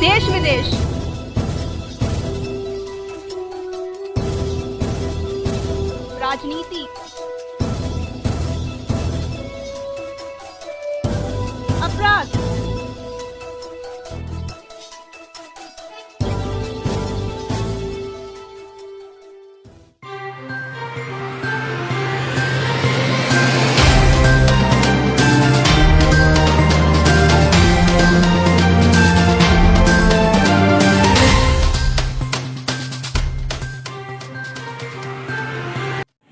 देश विदेश, राजनीति, अपराध,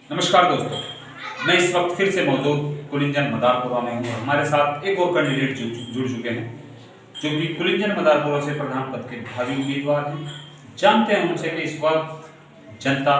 नमस्कार दोस्तों, मैं इस वक्त फिर से मौजूद कुलिंजन मदारपुरा में हूँ। हमारे साथ एक और कैंडिडेट जुड़ चुके हैं जो कि कुलिंजन मदारपुरा से प्रधान पद के भावी उम्मीदवार हैं। जानते हैं उनसे कि इस वक्त जनता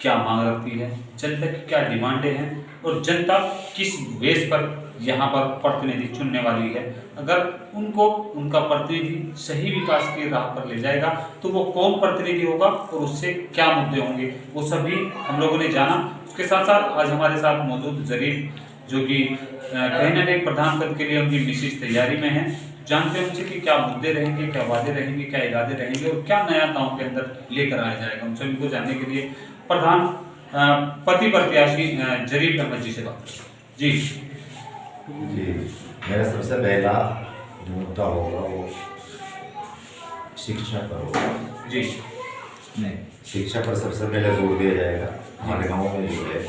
क्या मांग रखती है, जनता की क्या डिमांडें हैं और जनता किस बेस पर यहाँ पर प्रतिनिधि चुनने वाली है। अगर उनको उनका प्रतिनिधि सही विकास की राह पर ले जाएगा तो वो कौन प्रतिनिधि होगा और उससे क्या मुद्दे होंगे, वो सभी हम लोगों ने जाना। उसके साथ साथ आज हमारे साथ मौजूद जरीफ जो कि कहीं ना कहीं प्रधान पद के लिए उनकी विशेष तैयारी में है। जानते हैं उनसे कि क्या मुद्दे रहेंगे, क्या वादे रहेंगे, क्या इरादे रहेंगे और क्या नया गाँव के अंदर लेकर आया जाएगा। उन सभी को जानने के लिए प्रधान पति प्रत्याशी जरीफ अहमद जी से बात जी। मेरा सबसे पहला जो मुद्दा होगा वो शिक्षा पर होगा जी। नहीं, शिक्षा पर सबसे पहले जोर दिया जाएगा। हमारे गांव में जो है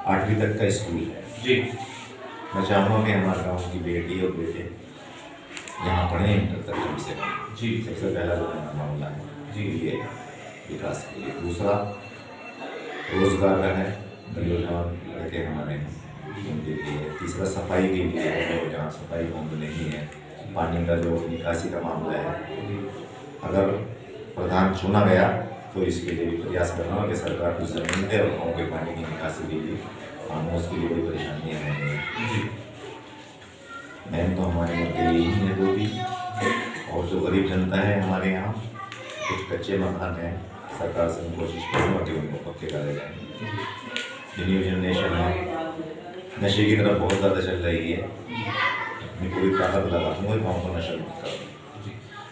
8वीं तक का स्कूल है जी। मैं चाहूँगा कि हमारे गांव की बेटी और बेटे यहाँ पढ़ें इंटर तक कम से कम जी। सबसे पहला जो मेरा मामला है जी ये विकास के लिए। दूसरा रोजगार का है, नौजवान लड़के हमारे हैं उनके लिए। तीसरा सफाई के लिए है, जहाँ सफाई बंद नहीं है। पानी का जो निकासी का मामला है, अगर प्रधान चुना गया तो इसके लिए भी प्रयास करना कि सरकार कुछ ज़मीन दे और गाँव के पानी की निकासी के लिए हमें उसके लिए बड़ी परेशानियाँ रहेंगी। मैन तो हमारे मुद्दे यही है दो भी। और जो गरीब जनता है हमारे यहाँ, कुछ कच्चे मकान हैं, सरकार से मैं कोशिश करूँगा कि उनको पक्के करे जाएँ। न्यू जनरेशन है, नशे की तरफ बहुत ज़्यादा चल रही है, मैं पूरी ताकत लगाऊंगा गाँव को नशा मुक्त करूँ।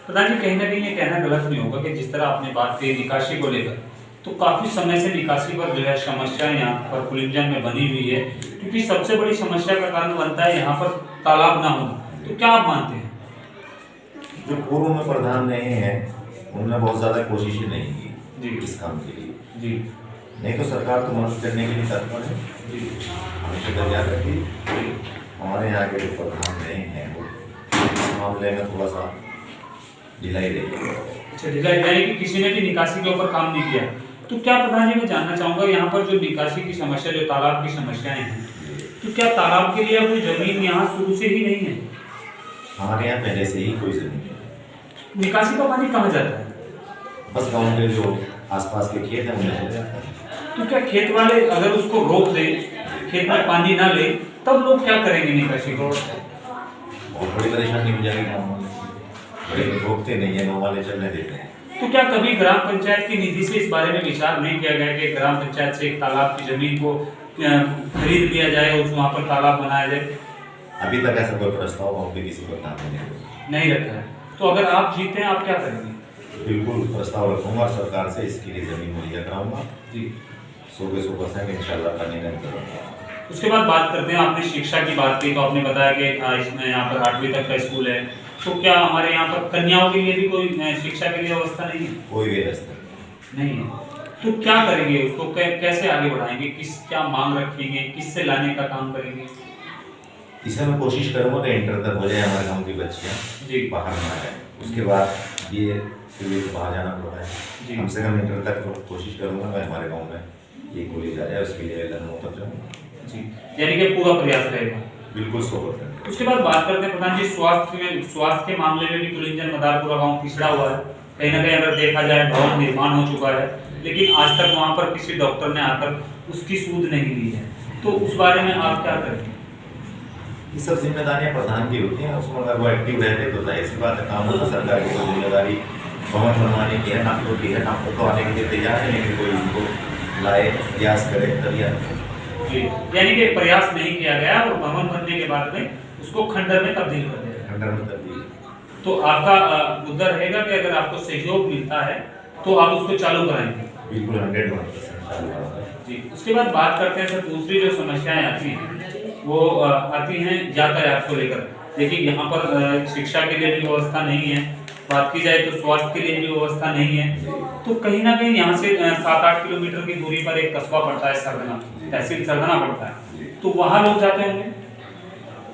प्रधान जी, कहीं ना कहीं ये कहना गलत नहीं होगा कि जिस तरह आपने बात की निकासी को लेकर, तो काफी समय से निकासी पर जो है समस्या यहाँ पर कुलिंजन में बनी हुई है, क्योंकि सबसे बड़ी समस्या का कारण बनता है यहाँ पर तालाब ना होना। तो क्या आप मानते हैं? जो पूर्व में प्रधान नहीं है उन्होंने बहुत ज़्यादा कोशिशें नहीं की जी इस काम के लिए जी। नहीं तो सरकार तो मदद करने के लिए तत्पर है जी। हमेशा तैयार रहती। हमारे यहाँ के जो प्रधान नहीं हैं वो इस मामले में थोड़ा सा ढिलाई रही है। अच्छा, ढिलाई यानी कि किसी ने भी निकासी के ऊपर काम नहीं किया। तो क्या प्रधान जी, मैं जानना चाहूँगा यहाँ पर जो निकासी की समस्या, जो तालाब की समस्याएं हैं, तो क्या तालाब के लिए कोई जमीन यहाँ शुरू से ही नहीं है? हमारे यहाँ पहले से ही कोई जमीन नहीं। निकासी का पानी कहाँ जाता है? बस गाँव के जो आसपास के खेत हैं उनमें चले जाता है। तो क्या खेत वाले अगर उसको रोक दें, खेत में पानी ना ले, तब लोग क्या करेंगे निकासी को? बहुत बड़ी परेशानी हो जाएगी गाँव वाले, बड़े रोकते नहीं है, गाँव वाले चलने देते हैं। तो क्या कभी ग्राम पंचायत की निधि से इस बारे में विचार नहीं किया गया कि ग्राम पंचायत से एक तालाब की जमीन को खरीद लिया जाए और वहाँ पर तालाब बनाया जाए? अभी तक ऐसा कोई प्रस्ताव गाँव के किसी प्रधान ने नहीं रखा है। तो अगर आप जीते हैं, आप क्या करेंगे? बिल्कुल प्रस्ताव रखूंगा और सरकार से इसके लिए जमीन मुहैया कराऊंगा जी। 100% इंशाल्लाह का निर्णय करूँगा। उसके बाद बात करते हैं, आपने शिक्षा की बात की तो आपने बताया कि इसमें यहाँ पर 8वीं तक का स्कूल है। तो क्या हमारे यहाँ पर कन्याओं के लिए भी कोई शिक्षा के लिए व्यवस्था नहीं है? कोई व्यवस्था नहीं है। तो क्या करेंगे उसको, कैसे आगे बढ़ाएंगे, क्या मांग रखेंगे, किससे लाने का काम करेंगे? इसे मैं कोशिश करूँगा कि इंटर तक हो जाए हमारे गाँव की बच्चियाँ जी। बाहर ना आए। उसके बाद ये तो बाहर जाना पड़ता है, कम से कम इंटर तक तो कोशिश करूँगा मैं हमारे गाँव में ये कॉलेज आ जाए, उसके लिए लखनऊ तक जाऊँगा जी। यानी कि पूरा प्रयास रहेगा। बिल्कुल 100%। उसके बाद बात करते हैं प्रधान जी, स्वास्थ्य के मामले में भी कुलिंजन मदारपुरा गाँव पिछड़ा हुआ है। कहीं ना कहीं अगर देखा जाए भवन निर्माण हो चुका है, लेकिन आज तक वहाँ पर किसी डॉक्टर ने आकर उसकी सूद नहीं ली है। तो उस बारे में आप क्या करेंगे? ये सब जिम्मेदारियाँ प्रधान की होती हैं, उसमें अगर वो एक्टिव रहते तो जाहिर सी बात है काम होता। सरकार की कोई जिम्मेदारी भवन बनवाने की है, डॉक्टर की है, डॉक्टर तो आने के लिए तैयार है, लेकिन कोई उनको लाए प्रयास करे तभी आते। यानी कि प्रयास नहीं किया गया और भवन बनने के बाद में उसको खंडर में तब्दील कर दिया। खंडर में तब्दील तो आपका मुद्दा रहेगा कि अगर आपको सहयोग मिलता है तो आप उसको चालू कराएंगे। बिल्कुल 100% चालू कराएंगे जी। उसके बाद बात करते हैं सर, दूसरी जो समस्याएं आती हैं वो आती हैं यातायात को लेकर। देखिए यहाँ पर शिक्षा के लिए भी व्यवस्था नहीं है, बात की जाए तो स्वास्थ्य के लिए भी व्यवस्था नहीं है। तो कहीं ना कहीं यहाँ से 7-8 किलोमीटर की दूरी पर एक कस्बा पड़ता है सरगना, तहसील सरगना पड़ता है, तो वहाँ लोग जाते होंगे।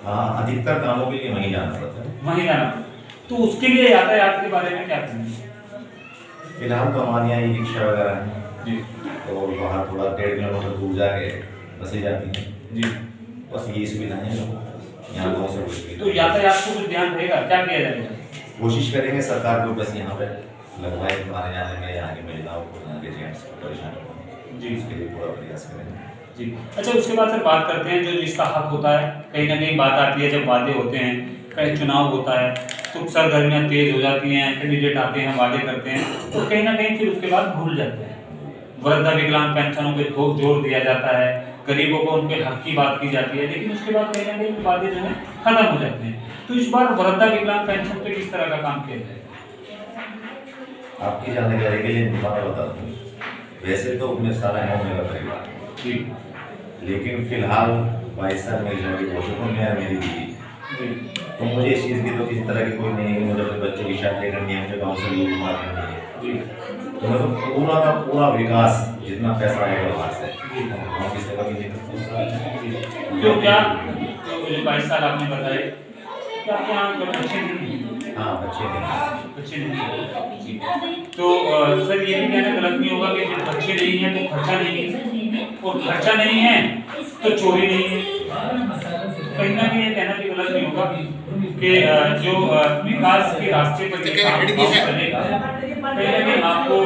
हाँ, अधिकतर कामों के लिए वहीं जाना पड़ता है। वहीं जाना पड़ता है, तो उसके लिए यातायात के बारे में क्या कहेंगे? फिलहाल तो हमारे यहाँ ई रिक्शा वगैरह है जी। तो बाहर थोड़ा 1.5 किलोमीटर दूर जाके बसें जाती हैं जी। बस यही सुविधाएं हैं यहाँ गाँव से कुछ तो यातायात को कुछ ध्यान रहेगा, क्या किया जाएगा? कोशिश करेंगे सरकार को बस यहाँ पे लगवाए आने जाने में, यहाँ की महिलाओं को, यहाँ के जेंट्स को परेशान करना जी, इसके लिए पूरा प्रयास करेंगे जी। अच्छा, उसके बाद सर बात करते हैं जो जिसका हक होता है, कहीं ना कहीं बात आती है जब वादे होते हैं, कहीं चुनाव होता है तो सरगर्मियाँ तेज हो जाती हैं, कैंडिडेट आते हैं, वादे करते हैं, तो कहीं ना कहीं फिर उसके बाद भूल जाते हैं। वृद्धा विकलांग पेंशनों पे जोर दिया जाता है, गरीबों को उनके हक की बात की जाती है, लेकिन उसके बाद कहीं ना कहीं वादे जो है खत्म हो जाते हैं। तो इस बार वृद्धा विकलांग पेंशन पे किस तरह का काम किया जाए? आपकी जानकारी के लिए मैं बता दूँ, वैसे तो उन्हें सारा है मेरा परिवार जी, लेकिन फिलहाल 22 साल मेरी शादी हो चुकी है, मेरी बीवी, तो मुझे इस चीज़ की तो किसी तरह की कोई नहीं है कि मुझे अपने बच्चे की शादी करनी है, मुझे गाँव से लोग बीमार करनी है जी। तो मैं तो पूरा का पूरा विकास जितना पैसा आएगा वहाँ से गाँव की सेवा की नहीं। तो क्या जो 22 साल आपने बताए, क्या आपके यहाँ बच्चे नहीं हैं? हाँ, बच्चे नहीं हैं। जी। तो सर ये भी कहना गलत नहीं होगा कि जब बच्चे नहीं हैं तो खर्चा नहीं है, और खर्चा नहीं है तो चोरी नहीं है। कहीं ना कहीं ये कहना भी गलत नहीं होगा कि जो विकास के रास्ते पर ये काम चलेगा, कहीं ना कहीं आपको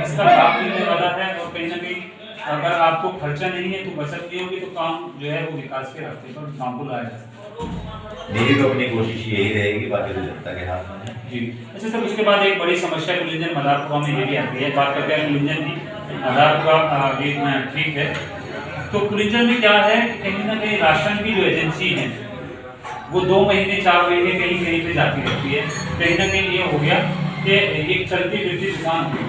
इसका लाभ मिलने वाला है, और कहीं ना कहीं अगर आपको खर्चा नहीं है तो बचत नहीं होगी, तो काम जो है वो विकास के रास्ते पर काम को लाया जा सकता है। मेरी तो अपनी कोशिश यही रहेगी, बाकी तो जनता के हाथ में है जी। अच्छा सर, उसके बाद एक बड़ी समस्या कुलिंजन मदारपुरा में ये भी आती है, बात करते हैं कुलिंजन की, मदारपुरा भी ठीक है, तो कुलिंजन में क्या है कि कहीं ना कहीं राशन की जो एजेंसी है वो 2 महीने 4 महीने कहीं कहीं पे जाती रहती है। कहीं ना कहीं ये हो गया कि एक चलती फिरती दुकान है,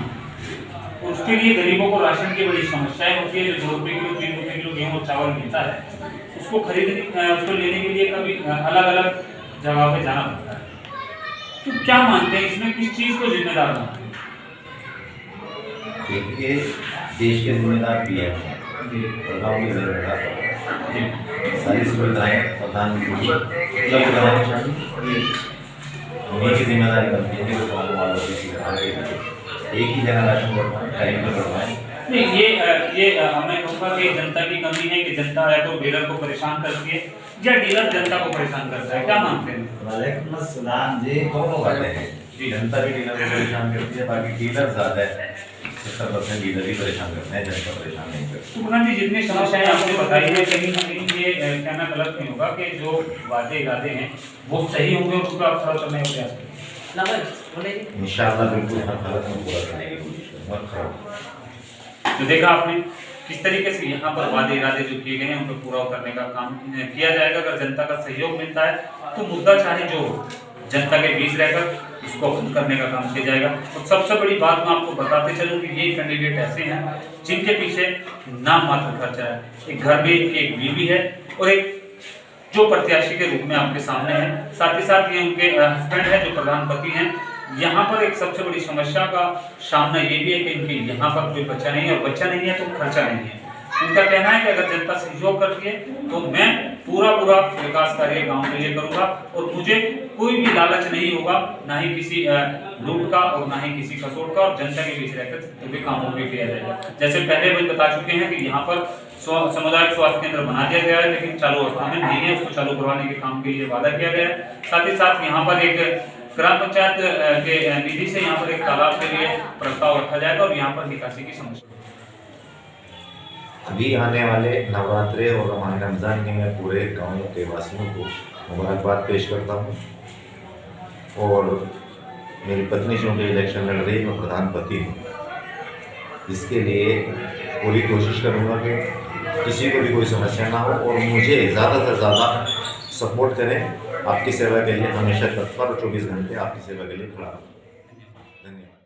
उसके लिए गरीबों को राशन की बड़ी समस्याएं होती है। जो 2 रुपये किलो 3 रुपये किलो गेहूँ और चावल मिलता है, उसको खरीदने उसको लेने के लिए कभी अलग अलग जगह पे जाना पड़ता है। तो क्या मानते हैं इसमें, किस चीज़ को जिम्मेदार मानते हैं? देखिए, देश के जिम्मेदार पीएम हैं, प्रधान की जिम्मेदार सारी सुविधाएं प्रधानमंत्री उपलब्ध करानी चाहिए, उन्हीं की जिम्मेदारी बनती है कि गाँव वालों की एक ही जगह राशन बढ़वाएं, टाइम पर बढ़वाएं। नहीं, ये हमें कहूँगा कि जनता की कमी है कि जनता या तो डीलर को परेशान करती है या डीलर जनता को परेशान करता है, क्या मानते हैं? दोनों बातें हैं, जनता भी डीलर को परेशान करती है, बाकी डीलर ज़्यादा है, 70% डीलर ही परेशान करते हैं, जनता परेशान नहीं करती। तो प्रधान जी, जितनी समस्याएं आपने बताई है, कहीं ना कहीं ये कहना गलत नहीं होगा कि जो वादे इरादे हैं वो सही होंगे और उसको आप खड़ा करने का प्रयास करेंगे। इंशाअल्लाह बिल्कुल हर हालत में पूरा करने की कोशिश करूँगा। तो देखा आपने किस तरीके से यहाँ पर वादे इरादे जो किए गए हैं उनको पूरा करने का काम किया जाएगा। अगर जनता का सहयोग मिलता है तो मुद्दा चाहे जो जनता के बीच रहकर उसको हल करने का काम किया जाएगा। और सबसे बड़ी बात मैं आपको बताते चलूँ कि ये कैंडिडेट ऐसे हैं जिनके पीछे नाम मात्र खर्चा है। एक घर में एक बीवी है और एक जो प्रत्याशी के रूप में आपके सामने है, साथ ही साथ ये उनके हस्बैंड है जो प्रधानपति हैं। यहाँ पर एक सबसे बड़ी समस्या का सामना ये भी है कि इनके यहाँ पर कोई बच्चा नहीं है, और बच्चा नहीं है तो खर्चा नहीं है। उनका कहना है कि अगर जनता सहयोग करती है तो मैं पूरा विकास कार्य गांव के लिए करूंगा, और मुझे कोई भी लालच नहीं होगा, ना ही किसी लूट का और ना ही किसी कसोट का, और जनता के बीच रहकर तो भी कामों पे किया जाएगा। जैसे पहले भी बता चुके हैं कि यहाँ पर सामुदायिक स्वास्थ्य केंद्र बना दिया गया है, लेकिन चालू अवस्था में नहीं है, उसको चालू करवाने के काम के लिए वादा किया गया है। साथ ही साथ यहाँ पर एक ग्राम पंचायत के निधि से यहाँ पर एक तालाब के लिए प्रस्ताव रखा जाएगा, और यहाँ पर निकासी की समस्या। अभी आने वाले नवरात्रे और हमारे रमज़ान की मैं पूरे गाँव के वासियों को मुबारकबाद पेश करता हूँ, और मेरी पत्नी जो कि इलेक्शन लड़ रही है, मैं प्रधानपति हूँ, इसके लिए पूरी कोशिश करूँगा कि किसी को भी कोई समस्या ना हो, और मुझे ज़्यादा से ज़्यादा सपोर्ट करें। आपकी सेवा के लिए हमेशा तत्पर और 24 घंटे आपकी सेवा के लिए खड़ा हूँ। धन्यवाद।